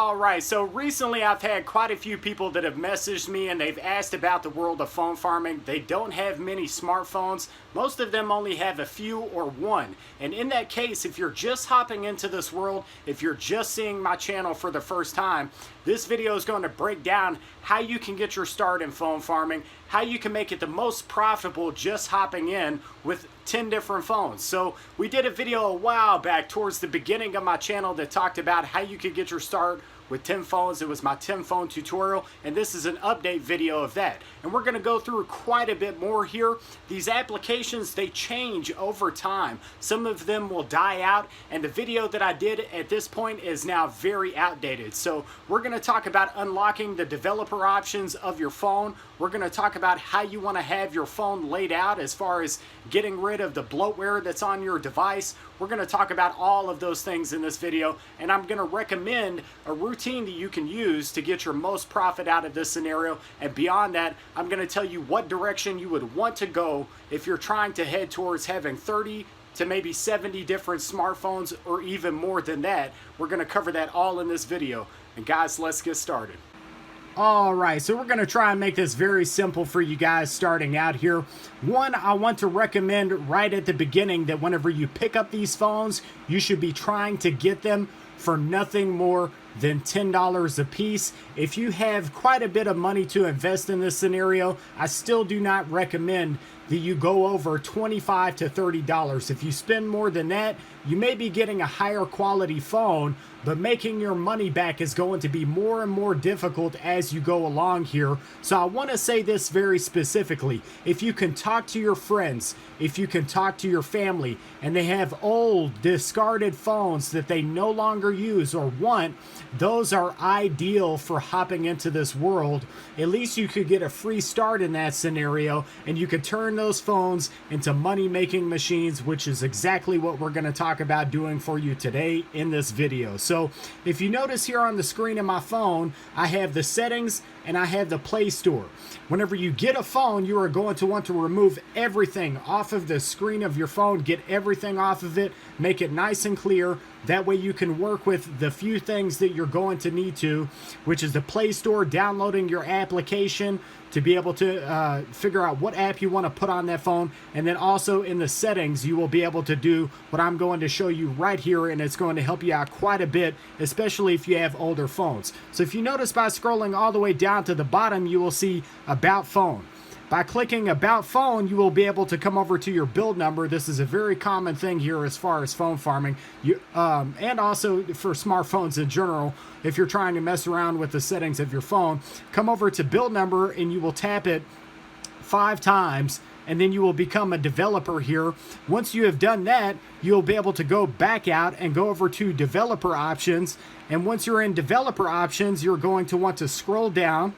Alright, so recently I've had quite a few people that have messaged me and they've asked about the world of phone farming. They don't have many smartphones. Most of them only have a few or one. And in that case, if you're just hopping into this world, if you're just seeing my channel for the first time, this video is going to break down how you can get your start in phone farming, how you can make it the most profitable just hopping in with 10 different phones. So we did a video a while back towards the beginning of my channel that talked about how you could get your start with 10 phones. It was my 10 phone tutorial, and this is an update video of that. And we're going to go through quite a bit more here. These applications, they change over time. Some of them will die out, and the video that I did at this point is now very outdated. So we're going to talk about unlocking the developer options of your phone. We're going to talk about how you want to have your phone laid out as far as getting rid of the bloatware that's on your device. We're going to talk about all of those things in this video, and I'm going to recommend a routine that you can use to get your most profit out of this scenario. And beyond that, I'm going to tell you what direction you would want to go if you're trying to head towards having 30 to maybe 70 different smartphones or even more than that. We're going to cover that all in this video. And guys, let's get started. Alright, so we're going to try and make this very simple for you guys starting out here. One, I want to recommend right at the beginning that whenever you pick up these phones, you should be trying to get them for nothing more than $10 a piece. If you have quite a bit of money to invest in this scenario, I still do not recommend that you go over $25 to $30. If you spend more than that, you may be getting a higher quality phone, but making your money back is going to be more and more difficult as you go along here. So I want to say this very specifically. If you can talk to your friends, if you can talk to your family, and they have old, discarded phones that they no longer use or want, those are ideal for hopping into this world. At least you could get a free start in that scenario, and you could turn those phones into money-making machines, which is exactly what we're going to talk about doing for you today in this video. So if you notice here on the screen of my phone, I have the settings and I have the Play Store. Whenever you get a phone, you are going to want to remove everything off of the screen of your phone, get everything off of it, make it nice and clear. That way you can work with the few things that you're going to need to, which is the Play Store, downloading your application to be able to figure out what app you want to put on that phone. And then also in the settings, you will be able to do what I'm going to show you right here, and it's going to help you out quite a bit, especially if you have older phones. So if you notice by scrolling all the way down to the bottom, you will see About Phone. By clicking About Phone, you will be able to come over to your build number. This is a very common thing here as far as phone farming, and also for smartphones in general. If you're trying to mess around with the settings of your phone, come over to build number and you will tap it 5 times, and then you will become a developer here. Once you have done that, you'll be able to go back out and go over to developer options. And once you're in developer options, you're going to want to scroll down.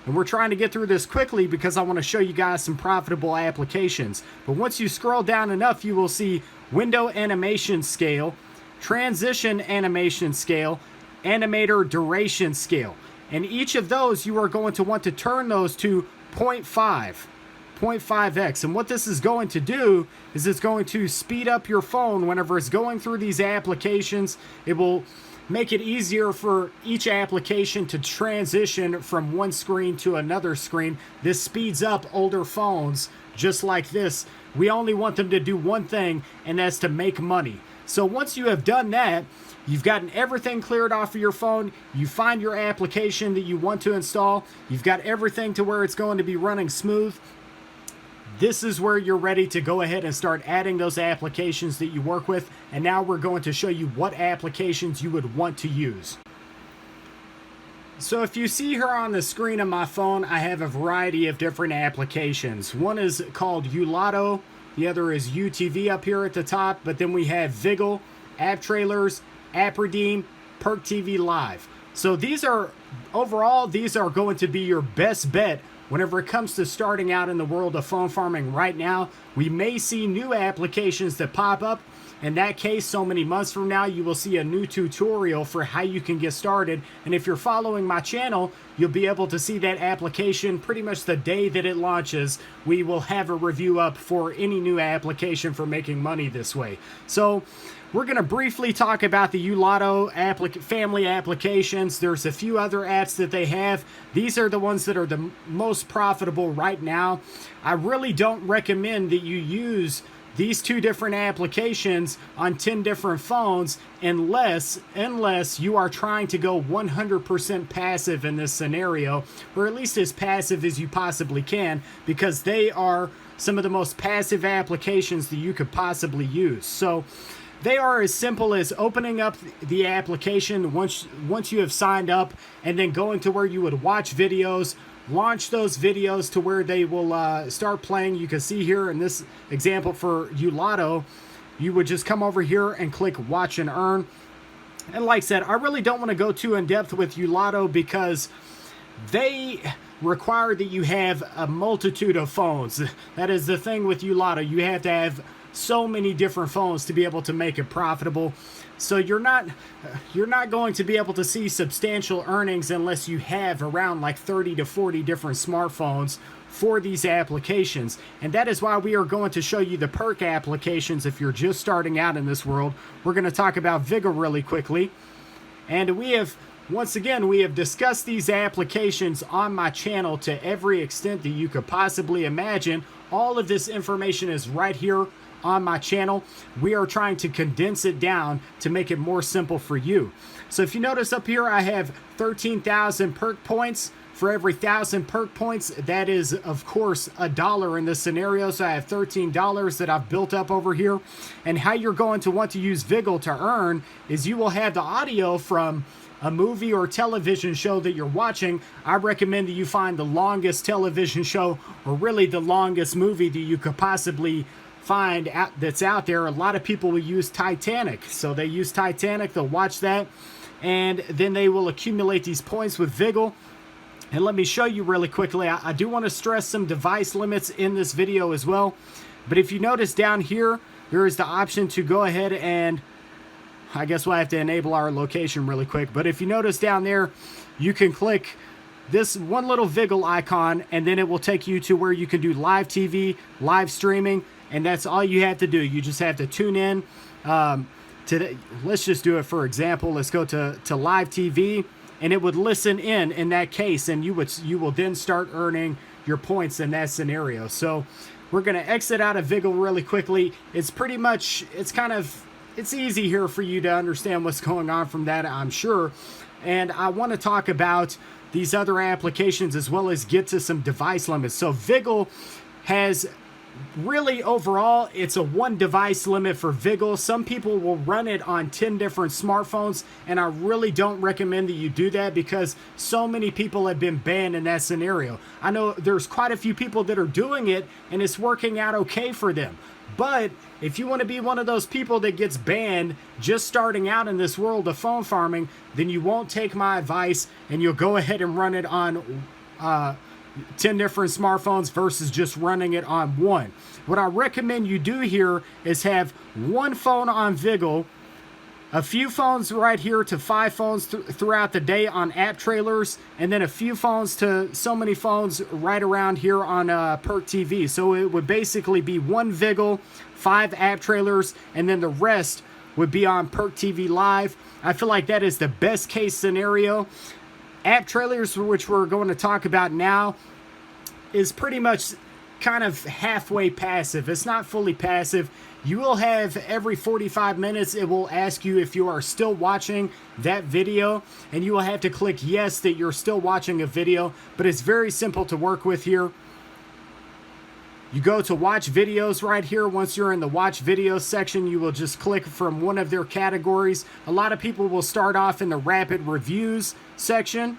And we're trying to get through this quickly because I want to show you guys some profitable applications. But once you scroll down enough, you will see window animation scale, transition animation scale, animator duration scale. And each of those, you are going to want to turn those to 0.5x. And what this is going to do is it's going to speed up your phone whenever it's going through these applications. It will make it easier for each application to transition from one screen to another screen. This speeds up older phones just like this. We only want them to do one thing, and that's to make money. So once you have done that, you've gotten everything cleared off of your phone, you find your application that you want to install, you've got everything to where it's going to be running smooth. This is where you're ready to go ahead and start adding those applications that you work with. And now we're going to show you what applications you would want to use. So if you see here on the screen of my phone, I have a variety of different applications. One is called Youlato, the other is UTV up here at the top, but then we have Viggle, App Trailers, App Redeem, Perk TV Live. So these are, overall, these are going to be your best bet whenever it comes to starting out in the world of phone farming right now, we may see new applications that pop up. In that case, so many months from now, you will see a new tutorial for how you can get started. And if you're following my channel, you'll be able to see that application pretty much the day that it launches. We will have a review up for any new application for making money this way. So we're going to briefly talk about the Youlato family applications. There's a few other apps that they have. These are the ones that are the most profitable right now. I really don't recommend that you use these 2 different applications on 10 different phones unless you are trying to go 100% passive in this scenario, or at least as passive as you possibly can, because they are some of the most passive applications that you could possibly use. So they are as simple as opening up the application once you have signed up, and then going to where you would watch videos, launch those videos to where they will start playing. You can see here in this example for Youlato, you would just come over here and click watch and earn. And like I said, I really don't want to go too in depth with Youlato because they require that you have a multitude of phones. That is the thing with Youlato. You have to have so many different phones to be able to make it profitable. So you're not going to be able to see substantial earnings unless you have around like 30 to 40 different smartphones for these applications. And that is why we are going to show you the perk applications if you're just starting out in this world. We're going to talk about Viggle really quickly. And once again, we have discussed these applications on my channel to every extent that you could possibly imagine. All of this information is right here on my channel. We are trying to condense it down to make it more simple for you. So if you notice up here, I have 13,000 perk points. For every 1,000 perk points, that is of course $1 in this scenario. So I have $13 that I've built up over here. And how you're going to want to use Viggle to earn is you will have the audio from a movie or television show that you're watching. I recommend that you find the longest television show, or really the longest movie that you could possibly find that's out there. A lot of people will use Titanic. So they use Titanic, they'll watch that, and then they will accumulate these points with Viggle. And let me show you really quickly. I do want to stress some device limits in this video as well. But if you notice down here, there is the option to go ahead and, I guess we'll have to enable our location really quick. But if you notice down there, you can click this one little Viggle icon, and then it will take you to where you can do live TV, live streaming, and that's all you have to do. You just have to tune in. Let's just do it for example. Let's go to live TV, and it would listen in that case, and you will then start earning your points in that scenario. So we're going to exit out of Viggle really quickly. It's pretty much, it's easy here for you to understand what's going on from that, I'm sure. And I want to talk about these other applications as well as get to some device limits. So Viggle has really, overall, it's a 1 device limit for Viggle. Some people will run it on 10 different smartphones, and I really don't recommend that you do that because so many people have been banned in that scenario. I know there's quite a few people that are doing it, and it's working out okay for them. But if you want to be one of those people that gets banned just starting out in this world of phone farming, then you won't take my advice and you'll go ahead and run it on 10 different smartphones versus just running it on 1. What I recommend you do here is have 1 phone on Viggle, a few phones right here to 5 phones throughout the day on app trailers, and then a few phones to so many phones right around here on Perk TV. So it would basically be 1 Viggle, 5 app trailers, and then the rest would be on Perk TV Live. I feel like that is the best case scenario. App trailers, which we're going to talk about now, is pretty much kind of halfway passive. It's not fully passive. You will have every 45 minutes, it will ask you if you are still watching that video, and you will have to click yes that you're still watching a video, but it's very simple to work with here. You go to watch videos right here. Once you're in the watch videos section, you will just click from one of their categories. A lot of people will start off in the rapid reviews section.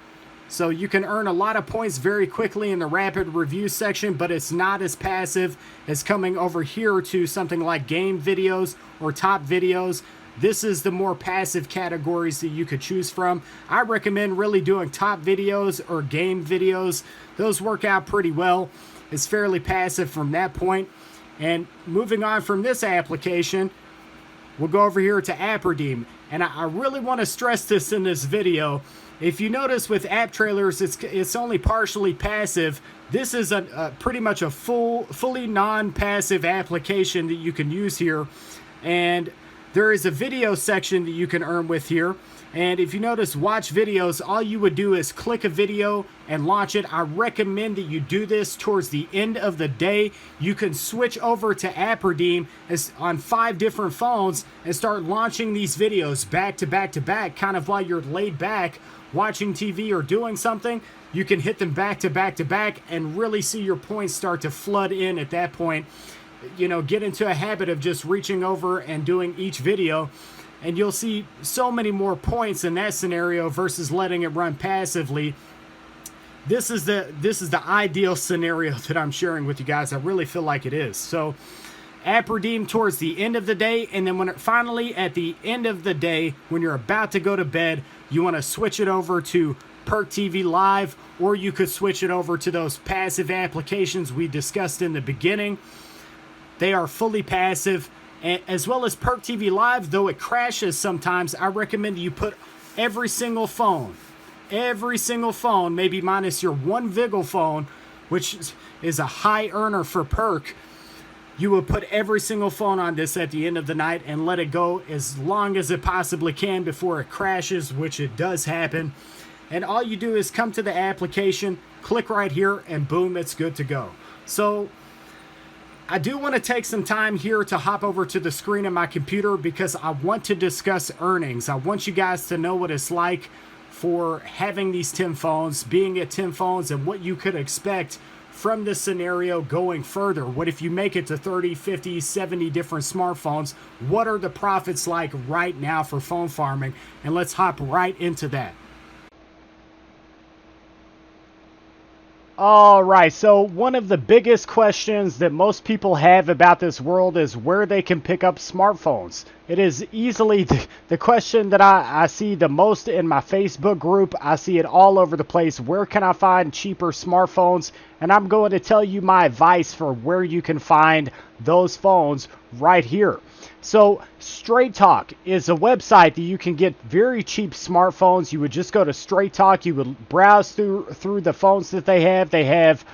So you can earn a lot of points very quickly in the rapid review section, but it's not as passive as coming over here to something like game videos or top videos. this is the more passive categories that you could choose from. I recommend really doing top videos or game videos. Those work out pretty well. It's fairly passive from that point. And moving on from this application, we'll go over here to App Redeem. And I really want to stress this in this video. If you notice with app trailers, it's only partially passive. This is pretty much a fully non-passive application that you can use here. And there is a video section that you can earn with here. And if you notice watch videos, all you would do is click a video and launch it. I recommend that you do this towards the end of the day. You can switch over to App Redeem on 5 different phones and start launching these videos back to back to back, kind of while you're laid back watching TV or doing something. You can hit them back to back to back and really see your points start to flood in at that point. You know, get into a habit of just reaching over and doing each video, and you'll see so many more points in that scenario versus letting it run passively. This is the ideal scenario that I'm sharing with you guys. I really feel like it is. So App Redeem towards the end of the day, and then when it finally at the end of the day, when you're about to go to bed, you want to switch it over to Perk TV Live, or you could switch it over to those passive applications we discussed in the beginning. They are fully passive, as well as Perk TV Live, though it crashes sometimes. I recommend you put every single phone, maybe minus your one Vigil phone, which is a high earner for Perk. You will put every single phone on this at the end of the night and let it go as long as it possibly can before it crashes, which it does happen. And all you do is come to the application, click right here, and boom, it's good to go. So I do want to take some time here to hop over to the screen of my computer because I want to discuss earnings. I want you guys to know what it's like for having these Tim phones, being at Tim phones, and what you could expect from this scenario going further. What if you make it to 30, 50, 70 different smartphones? What are the profits like right now for phone farming? And let's hop right into that. All right, so one of the biggest questions that most people have about this world is where they can pick up smartphones. It is easily the question that I see the most in my Facebook group. I see it all over the place. Where can I find cheaper smartphones? And I'm going to tell you my advice for where you can find those phones right here. So Straight Talk is a website that you can get very cheap smartphones. You would just go to Straight Talk. You would browse through the phones that they have. They have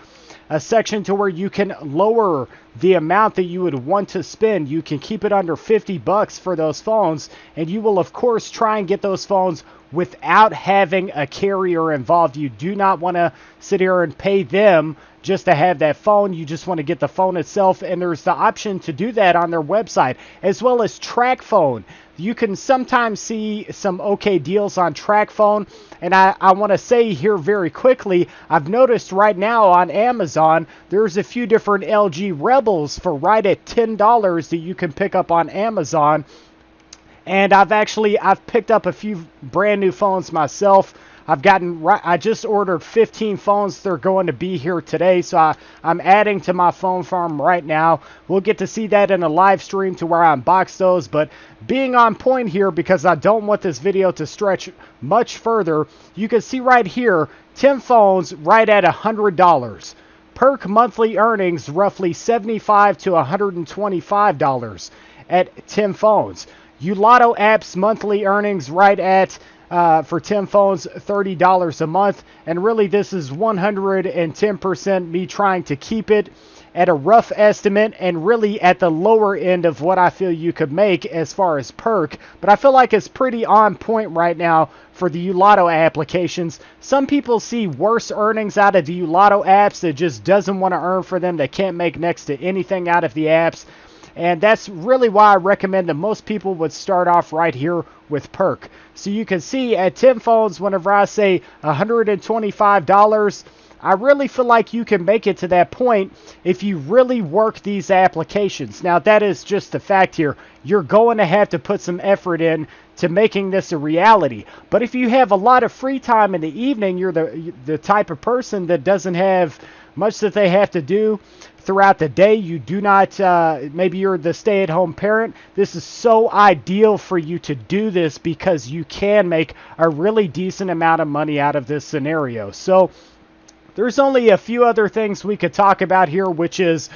a section to where you can lower the amount that you would want to spend. You can keep it under $50 for those phones, and you will of course try and get those phones without having a carrier involved. You do not want to sit here and pay them just to have that phone. You just want to get the phone itself, and there's the option to do that on their website, as well as TracFone. You can sometimes see some okay deals on TracFone, and I want to say here very quickly, I've noticed right now on Amazon, there's a few different LG Rebels for right at $10 that you can pick up on Amazon. And I've picked up a few brand new phones myself. I just ordered 15 phones. They're going to be here today, so I'm adding to my phone farm right now. We'll get to see that in a live stream to where I unbox those, but being on point here because I don't want this video to stretch much further, you can see right here, 10 phones right at $100. Perk monthly earnings roughly $75 to $125 at 10 phones. Ulotto apps monthly earnings right at for 10 phones, $30 a month. And really this is 110% me trying to keep it at a rough estimate and really at the lower end of what I feel you could make as far as Perk. But I feel like it's pretty on point right now for the Ulotto applications. Some people see worse earnings out of the Ulotto apps that just doesn't want to earn for them. They can't make next to anything out of the apps. And that's really why I recommend that most people would start off right here with Perk. So you can see at 10 phones, whenever I say $125, I really feel like you can make it to that point if you really work these applications. Now, that is just the fact here. You're going to have to put some effort in to making this a reality. But if you have a lot of free time in the evening, you're the type of person that doesn't have much that they have to do, throughout the day. You do not, maybe you're the stay-at-home parent. This is so ideal for you to do this because you can make a really decent amount of money out of this scenario. So there's only a few other things we could talk about here, which is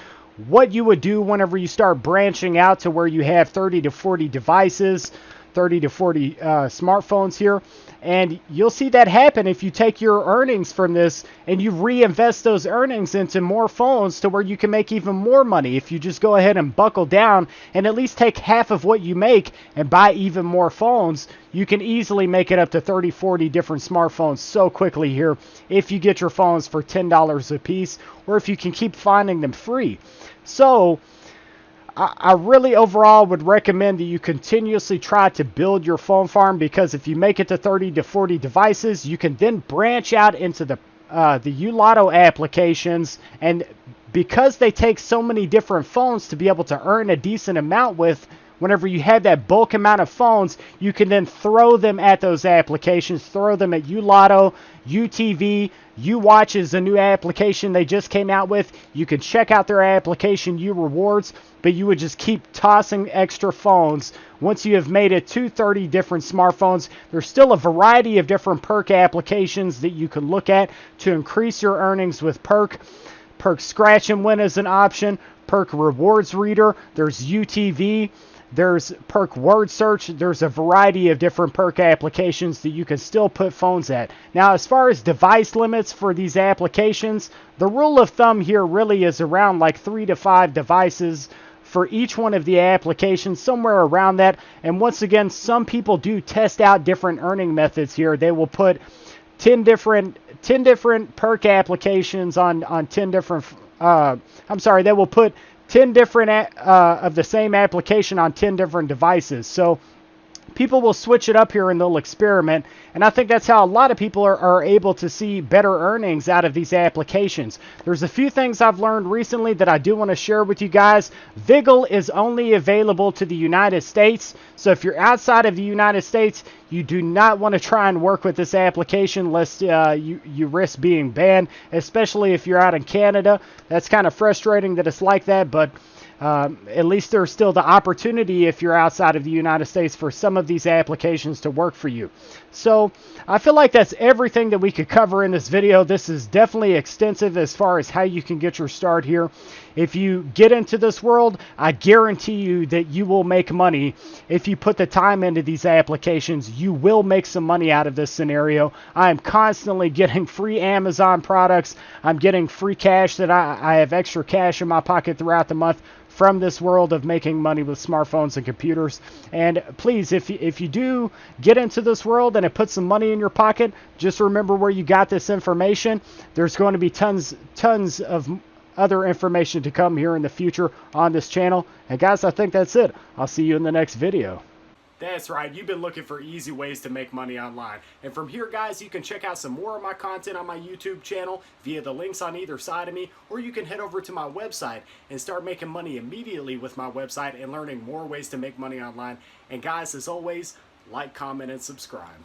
what you would do whenever you start branching out to where you have 30 to 40 devices, 30 to 40 smartphones here. And you'll see that happen if you take your earnings from this and you reinvest those earnings into more phones to where you can make even more money. If you just go ahead and buckle down and at least take half of what you make and buy even more phones, you can easily make it up to 30, 40 different smartphones so quickly here if you get your phones for $10 a piece, or if you can keep finding them free. So I really overall would recommend that you continuously try to build your phone farm, because if you make it to 30 to 40 devices, you can then branch out into the YouLotto applications, and because they take so many different phones to be able to earn a decent amount with, whenever you have that bulk amount of phones, you can then throw them at those applications, throw them at YouLotto, UTV. UWatch is a new application they just came out with. You can check out their application, URewards, but you would just keep tossing extra phones. Once you have made it to 30 different smartphones, there's still a variety of different perk applications that you can look at to increase your earnings with perk. Perk Scratch and Win is an option. Perk Rewards Reader. There's UTV. There's Perk Word Search. There's a variety of different perk applications that you can still put phones at. Now, as far as device limits for these applications, the rule of thumb here really is around like 3 to 5 devices for each one of the applications, somewhere around that. And once again, some people do test out different earning methods here. They will put 10 different perk applications on 10 different, they will put 10 different of the same application on 10 different devices. So people will switch it up here and they'll experiment. And I think that's how a lot of people are able to see better earnings out of these applications. There's a few things I've learned recently that I do want to share with you guys. Viggle is only available to the United States. So if you're outside of the United States, you do not want to try and work with this application lest you risk being banned, especially if you're out in Canada. That's kind of frustrating that it's like that, but at least there's still the opportunity if you're outside of the United States for some of these applications to work for you. So I feel like that's everything that we could cover in this video. This is definitely extensive as far as how you can get your start here. If you get into this world, I guarantee you that you will make money. If you put the time into these applications, you will make some money out of this scenario. I am constantly getting free Amazon products. I'm getting free cash that I have extra cash in my pocket throughout the month from this world of making money with smartphones and computers. And please, if you do get into this world and it puts some money in your pocket, just remember where you got this information. There's going to be tons of other information to come here in the future on this channel. And guys, I think that's it. I'll see you in the next video. That's right, you've been looking for easy ways to make money online. And from here, guys, you can check out some more of my content on my YouTube channel via the links on either side of me, or you can head over to my website and start making money immediately with my website and learning more ways to make money online. And guys, as always, like, comment, and subscribe.